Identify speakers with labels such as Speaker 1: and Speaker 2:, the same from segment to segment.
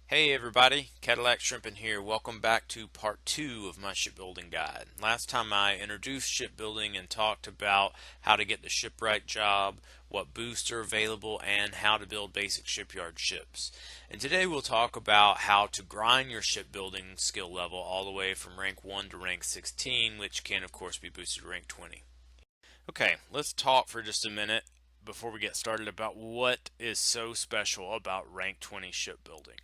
Speaker 1: Hey everybody, CadillacShrimpin here. Welcome back to part 2 of my shipbuilding guide. Last time I introduced shipbuilding and talked about how to get the shipwright job, what boosts are available, and how to build basic shipyard ships. And today we'll talk about how to grind your shipbuilding skill level all the way from rank 1 to rank 16, which can of course be boosted to rank 20. Okay, let's talk for just a minute before we get started about what is so special about rank 20 shipbuilding.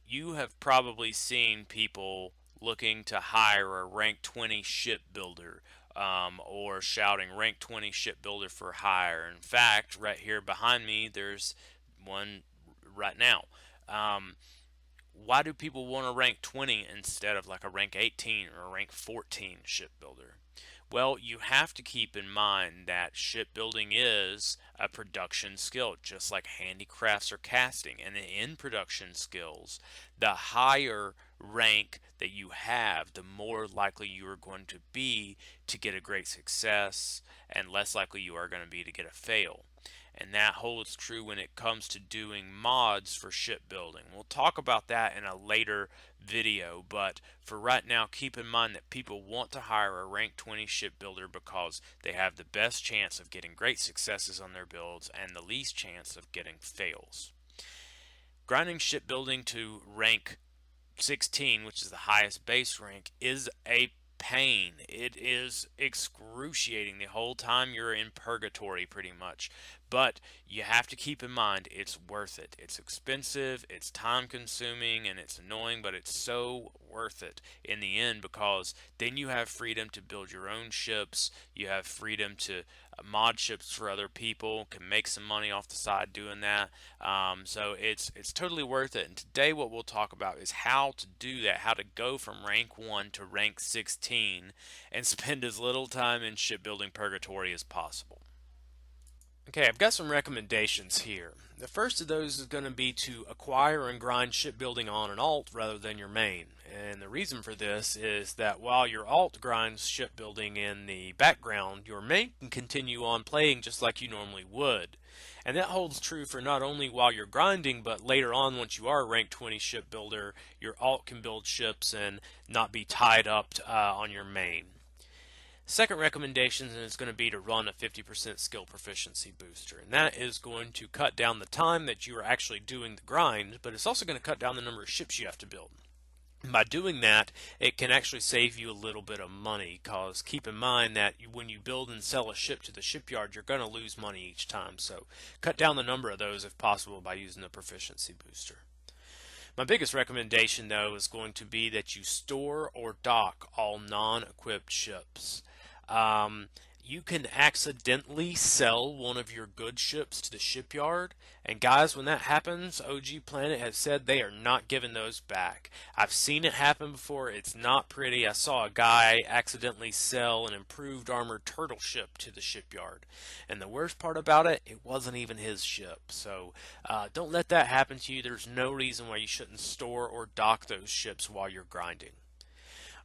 Speaker 1: You have probably seen people looking to hire a rank 20 shipbuilder, or shouting rank 20 shipbuilder for hire. In fact, right here behind me, there's one right now. Um, why do people want a rank 20 instead of like a rank 18 or a rank 14 shipbuilder? Well, you have to keep in mind that shipbuilding is a production skill, just like handicrafts or casting. And in production skills, the higher rank that you have, the more likely you are going to be to get a great success, and less likely you are going to be to get a fail. And that holds true when it comes to doing mods for shipbuilding. We'll talk about that in a later video, but for right now, keep in mind that people want to hire a rank 20 shipbuilder because they have the best chance of getting great successes on their builds and the least chance of getting fails. Grinding shipbuilding to rank 16, which is the highest base rank, is a pain. It is excruciating the whole time you're in purgatory, pretty much. But you have to keep in mind it's worth it. It's expensive, it's time consuming, and it's annoying, but it's so worth it in the end because then you have freedom to build your own ships. You have freedom to mod ships for other people, can make some money off the side doing that. So it's totally worth it. And today what we'll talk about is how to do that, how to go from rank 1 to rank 16 and spend as little time in shipbuilding purgatory as possible. Okay, I've got some recommendations here. The first of those is going to be to acquire and grind shipbuilding on an alt rather than your main. And the reason for this is that while your alt grinds shipbuilding in the background, your main can continue on playing just like you normally would. And that holds true for not only while you're grinding, but later on once you are a rank 20 shipbuilder, your alt can build ships and not be tied up on your main. Second recommendation is going to be to run a 50% skill proficiency booster, and that is going to cut down the time that you are actually doing the grind, but it's also going to cut down the number of ships you have to build. By doing that, it can actually save you a little bit of money, because keep in mind that when you build and sell a ship to the shipyard, you're going to lose money each time, so cut down the number of those if possible by using the proficiency booster. My biggest recommendation, though, is going to be that you store or dock all non-equipped ships. You can accidentally sell one of your good ships to the shipyard, and guys, when that happens, OG Planet has said they are not giving those back. I've seen it happen before. It's not pretty. I saw a guy accidentally sell an improved armored turtle ship to the shipyard, and the worst part about it, it wasn't even his ship. So don't let that happen to you. There's no reason why you shouldn't store or dock those ships while you're grinding.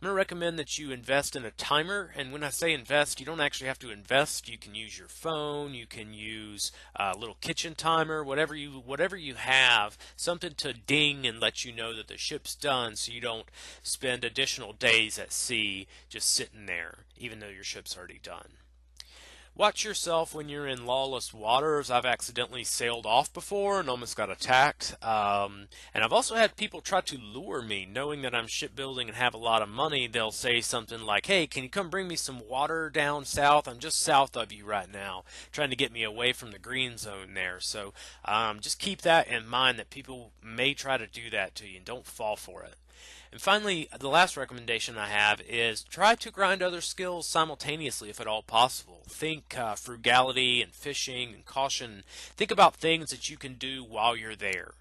Speaker 1: I'm going to recommend that you invest in a timer, and when I say invest, you don't actually have to invest. You can use your phone, you can use a little kitchen timer, whatever you have, something to ding and let you know that the ship's done, so you don't spend additional days at sea just sitting there, even though your ship's already done. Watch yourself when you're in lawless waters. I've accidentally sailed off before and almost got attacked. And I've also had people try to lure me, knowing that I'm shipbuilding and have a lot of money. They'll say something like, "Hey, can you come bring me some water down south? I'm just south of you right now," trying to get me away from the green zone there. So just keep that in mind, that people may try to do that to you, and don't fall for it. And finally, the last recommendation I have is try to grind other skills simultaneously if at all possible. Think frugality and fishing and caution. Think about things that you can do while you're there.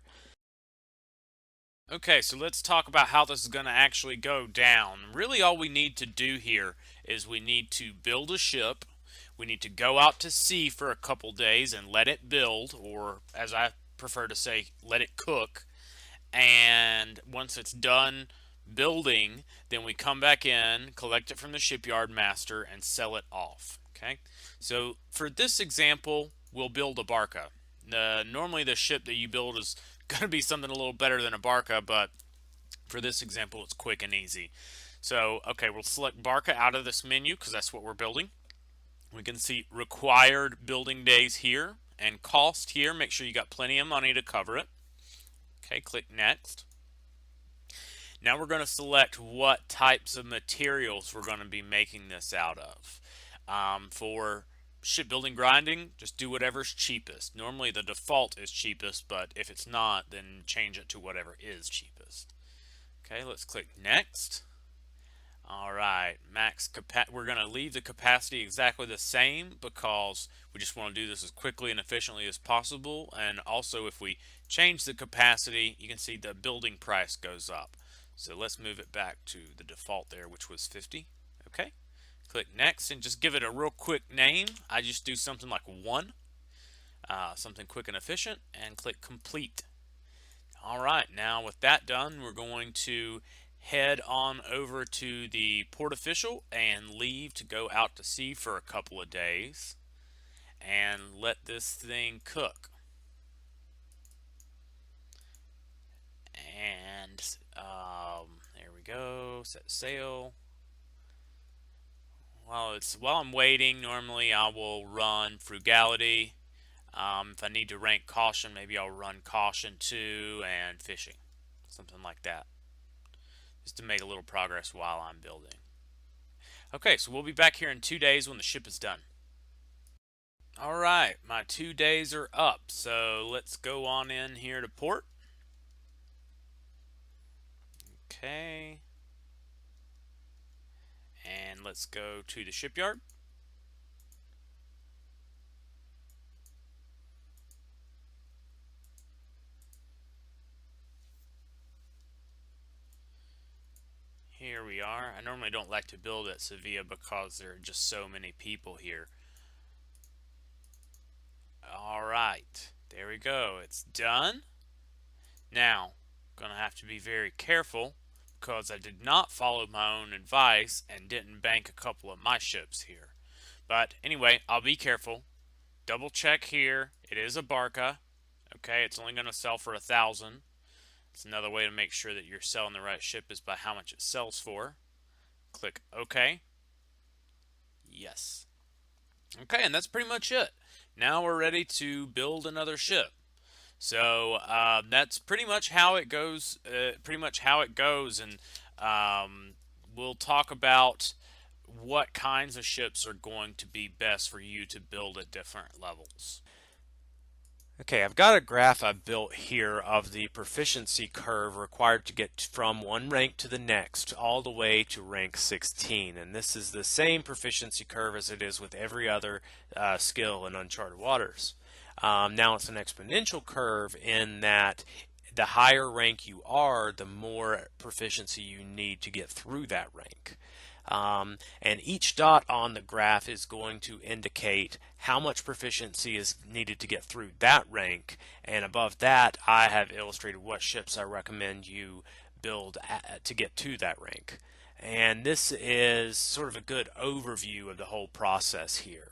Speaker 1: Okay, so let's talk about how this is going to actually go down. Really all we need to do here is we need to build a ship. We need to go out to sea for a couple days and let it build, or as I prefer to say, let it cook. And once it's done building, then we come back in, collect it from the shipyard master, and sell it off. Okay, so for this example, we'll build a barca. Normally the ship that you build is going to be something a little better than a Barca, but for this example, it's quick and easy. So, okay, we'll select Barca out of this menu because that's what we're building. We can see required building days here and cost here. Make sure you got plenty of money to cover it. Okay, click Next. Now we're going to select what types of materials we're going to be making this out of. For shipbuilding grinding, just do whatever's cheapest. Normally the default is cheapest, but if it's not, then change it to whatever is cheapest. Okay, let's click Next. All right, we're going to leave the capacity exactly the same because we just want to do this as quickly and efficiently as possible. And also, if we change the capacity, you can see the building price goes up. So let's move it back to the default there, which was 50. Okay, click Next and just give it a real quick name. I just do something like 1, something quick and efficient, and click Complete. All right, now with that done, we're going to head on over to the port official and leave to go out to sea for a couple of days and let this thing cook. And there we go, set sail. While I'm waiting, normally I will run frugality. If I need to rank caution, maybe I'll run caution 2 and fishing, something like that, just to make a little progress while I'm building. Okay, so we'll be back here in 2 days when the ship is done. Alright, my 2 days are up, so let's go on in here to port. Okay. And let's go to the shipyard. Here we are. I normally don't like to build at Sevilla because there are just so many people here. Alright, there we go. It's done. Now, gonna have to be very careful because I did not follow my own advice and didn't bank a couple of my ships here. But anyway, I'll be careful. Double check here. It is a Barca. Okay, it's only gonna sell for 1,000. It's another way to make sure that you're selling the right ship is by how much it sells for. Click OK. Yes. Okay, and that's pretty much it. Now we're ready to build another ship. So that's pretty much how it goes. And we'll talk about what kinds of ships are going to be best for you to build at different levels. Okay, I've got a graph I've built here of the proficiency curve required to get from one rank to the next all the way to rank 16, and this is the same proficiency curve as it is with every other skill in Uncharted Waters. Now it's an exponential curve in that the higher rank you are, the more proficiency you need to get through that rank. And each dot on the graph is going to indicate how much proficiency is needed to get through that rank, and above that I have illustrated what ships I recommend you build to get to that rank. And this is sort of a good overview of the whole process here.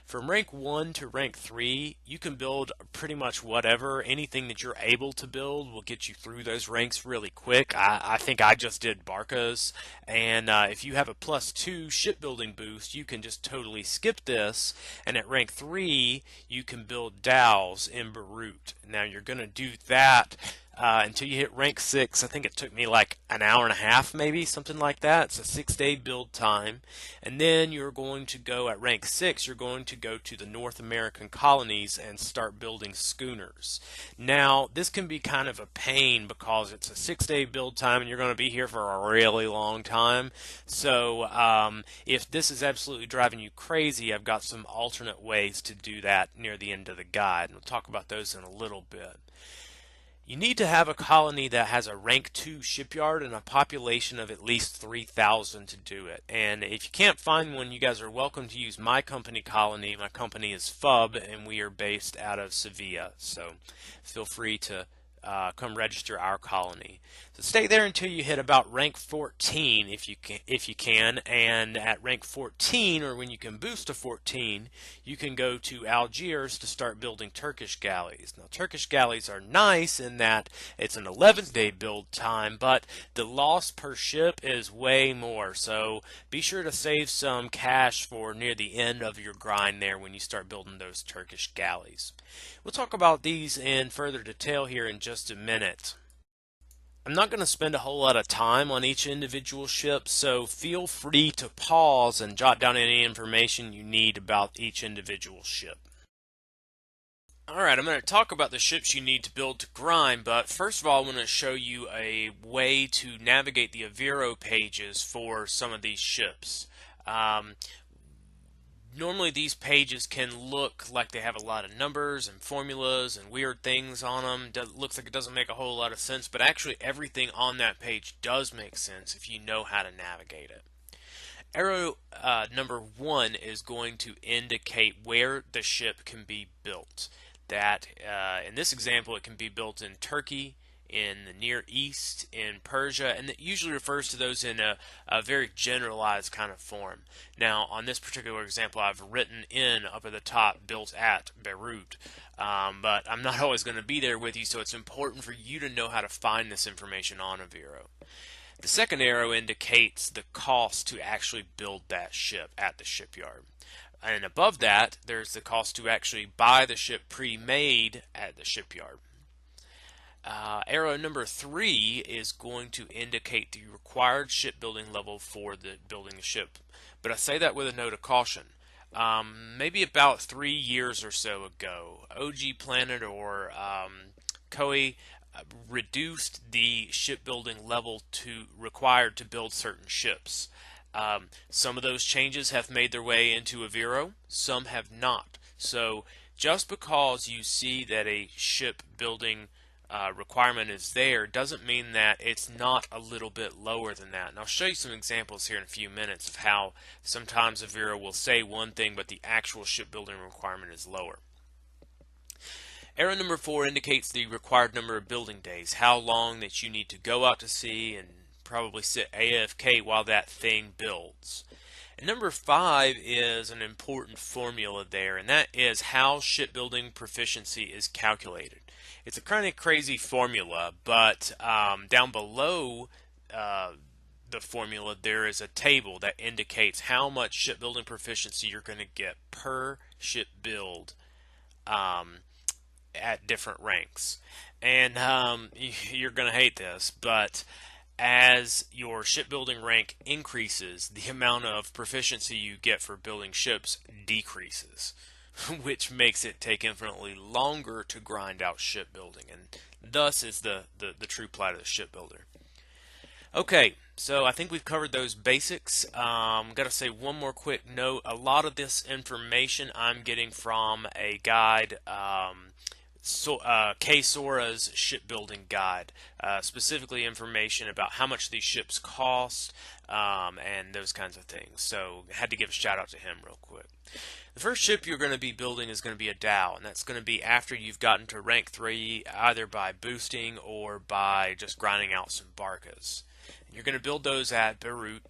Speaker 1: From rank 1 to rank 3, you can build pretty much whatever. Anything that you're able to build will get you through those ranks really quick. I think I just did Barcas, and if you have a +2 shipbuilding boost, you can just totally skip this, and at rank 3, you can build dhows in Beirut. Now you're going to do that until you hit rank 6. I think it took me like an hour and a half, maybe something like that. It's a 6-day build time, and then you're going to go at rank 6. You're going to go to the North American colonies and start building schooners. Now this can be kind of a pain because it's a 6-day build time and you're going to be here for a really long time. So if this is absolutely driving you crazy, I've got some alternate ways to do that near the end of the guide, and we'll talk about those in a little bit. You need to have a colony that has a rank 2 shipyard and a population of at least 3,000 to do it. And if you can't find one, you guys are welcome to use my company colony. My company is FUB, and we are based out of Sevilla. So feel free to come register our colony. So stay there until you hit about rank 14 if you can, and at rank 14, or when you can boost to 14, you can go to Algiers to start building Turkish galleys. Now Turkish galleys are nice in that it's an 11-day build time, but the loss per ship is way more, so be sure to save some cash for near the end of your grind there when you start building those Turkish galleys. We'll talk about these in further detail here in just a minute. I'm not going to spend a whole lot of time on each individual ship, so feel free to pause and jot down any information you need about each individual ship. Alright, I'm going to talk about the ships you need to build to grind, but first of all I want to show you a way to navigate the Aviro pages for some of these ships. Normally these pages can look like they have a lot of numbers and formulas and weird things on them. Looks like it doesn't make a whole lot of sense, but actually everything on that page does make sense if you know how to navigate it. Arrow number 1 is going to indicate where the ship can be built. That in this example it can be built in Turkey, in the Near East, in Persia, and it usually refers to those in a very generalized kind of form. Now, on this particular example, I've written in up at the top, built at Beirut, but I'm not always going to be there with you, so it's important for you to know how to find this information on Aviro. The second arrow indicates the cost to actually build that ship at the shipyard. And above that, there's the cost to actually buy the ship pre-made at the shipyard. Arrow number 3 is going to indicate the required shipbuilding level for the building a ship. But I say that with a note of caution. Maybe about 3 years or so ago, OG Planet or Koei reduced the shipbuilding level required to build certain ships. Some of those changes have made their way into Aviro, some have not. So just because you see that a shipbuilding requirement is there doesn't mean that it's not a little bit lower than that. And I'll show you some examples here in a few minutes of how sometimes Aviro will say one thing but the actual shipbuilding requirement is lower. Arrow number 4 indicates the required number of building days, how long that you need to go out to sea and probably sit AFK while that thing builds. And number 5 is an important formula there, and that is how shipbuilding proficiency is calculated. It's a kind of crazy formula, but down below the formula there is a table that indicates how much shipbuilding proficiency you're going to get per ship build at different ranks. And you're going to hate this, but as your shipbuilding rank increases, the amount of proficiency you get for building ships decreases, which makes it take infinitely longer to grind out shipbuilding, and thus is the true plight of the shipbuilder. Okay, so I think we've covered those basics. Got to say one more quick note. A lot of this information I'm getting from a guide, K. Sora's shipbuilding guide, specifically information about how much these ships cost and those kinds of things. So I had to give a shout out to him real quick. The first ship you're going to be building is going to be a Dhow, and that's going to be after you've gotten to rank 3, either by boosting or by just grinding out some Barcas. And you're going to build those at Beirut,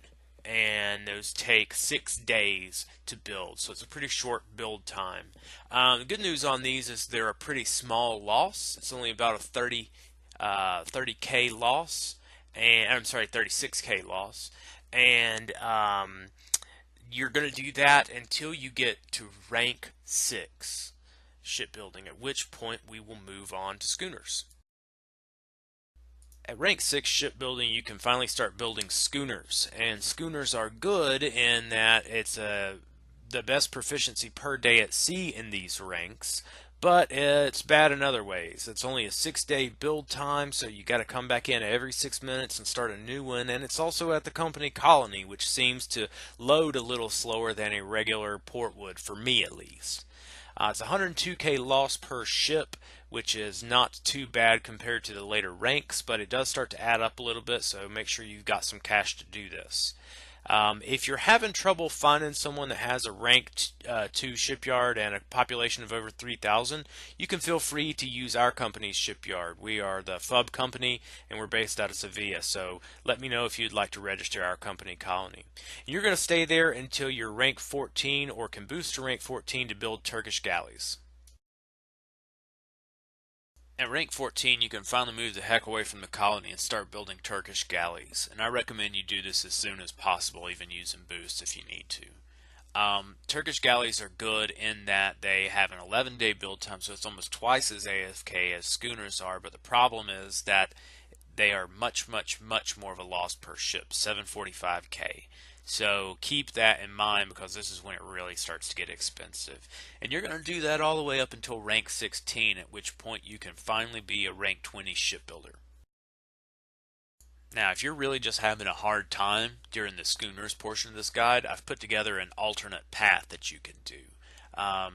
Speaker 1: and those take 6 days to build, so it's a pretty short build time. The good news on these is they're a pretty small loss. It's only about a 30K loss, and I'm sorry, 36K loss, and you're going to do that until you get to rank 6 shipbuilding, at which point we will move on to schooners. At rank 6 shipbuilding, you can finally start building schooners, and schooners are good in that it's the best proficiency per day at sea in these ranks, but it's bad in other ways. It's only a 6-day build time, so you got to come back in every 6 minutes and start a new one, and it's also at the company colony, which seems to load a little slower than a regular port would, for me at least. It's 102K loss per ship, which is not too bad compared to the later ranks, but it does start to add up a little bit, so make sure you've got some cash to do this. If you're having trouble finding someone that has a rank 2 shipyard and a population of over 3,000, you can feel free to use our company's shipyard. We are the FUB company and we're based out of Sevilla, so let me know if you'd like to register our company colony. You're going to stay there until you're rank 14 or can boost to rank 14 to build Turkish galleys. At rank 14, you can finally move the heck away from the colony and start building Turkish galleys, and I recommend you do this as soon as possible, even using boosts if you need to. Turkish galleys are good in that they have an 11-day build time, so it's almost twice as AFK as schooners are, but the problem is that they are much, much, much more of a loss per ship, 745k. So keep that in mind because this is when it really starts to get expensive. And you're going to do that all the way up until rank 16, at which point you can finally be a rank 20 shipbuilder. Now, if you're really just having a hard time during the schooners portion of this guide, I've put together an alternate path that you can do.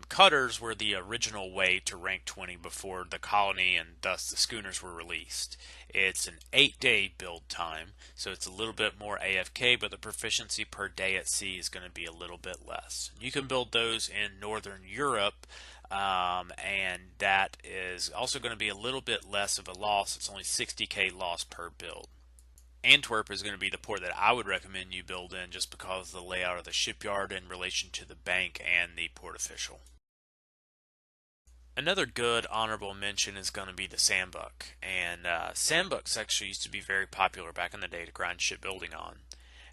Speaker 1: Cutters were the original way to rank 20 before the colony and thus the schooners were released. It's an 8-day build time, so it's a little bit more AFK, but the proficiency per day at sea is going to be a little bit less. You can build those in Northern Europe, and that is also going to be a little bit less of a loss. It's only 60k loss per build. Antwerp is going to be the port that I would recommend you build in just because of the layout of the shipyard in relation to the bank and the port official. Another good honorable mention is going to be the sandbuck, and sandbucks actually used to be very popular back in the day to grind shipbuilding on.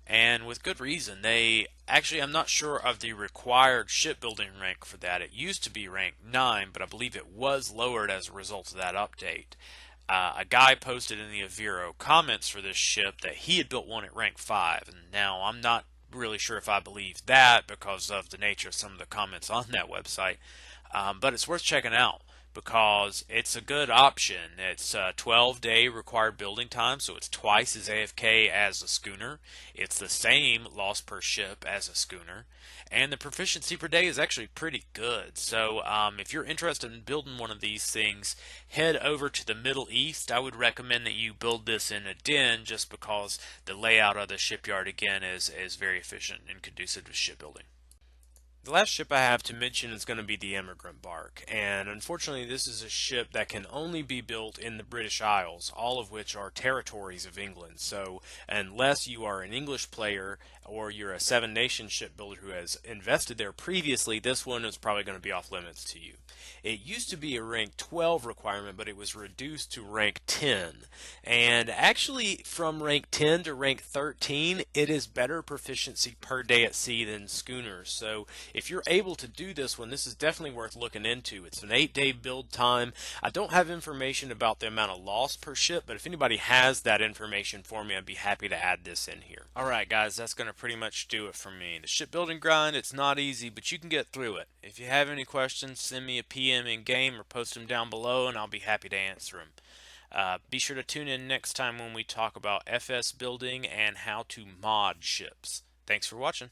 Speaker 1: And with good reason. I'm not sure of the required shipbuilding rank for that. It used to be rank 9, but I believe it was lowered as a result of that update. A guy posted in the Aviro comments for this ship that he had built one at rank 5, and now I'm not really sure if I believe that because of the nature of some of the comments on that website, but it's worth checking out because it's a good option. It's a 12-day required building time, so it's twice as AFK as a schooner. It's the same loss per ship as a schooner, and the proficiency per day is actually pretty good. So if you're interested in building one of these things, head over to the Middle East. I would recommend that you build this in a den just because the layout of the shipyard again is very efficient and conducive to shipbuilding. The last ship I have to mention is going to be the Emigrant Bark, and unfortunately this is a ship that can only be built in the British Isles, all of which are territories of England. So unless you are an English player or you're a Seven Nations shipbuilder who has invested there previously, this one is probably going to be off limits to you. It used to be a rank 12 requirement, but it was reduced to rank 10. And actually from rank 10 to rank 13, it is better proficiency per day at sea than schooners. So if you're able to do this one, this is definitely worth looking into. It's an 8-day build time. I don't have information about the amount of loss per ship, but if anybody has that information for me, I'd be happy to add this in here. Alright guys, that's going to pretty much do it for me. The shipbuilding grind, it's not easy, but you can get through it. If you have any questions, send me a PM in game or post them down below and I'll be happy to answer them. Be sure to tune in next time when we talk about FS building and how to mod ships. Thanks for watching.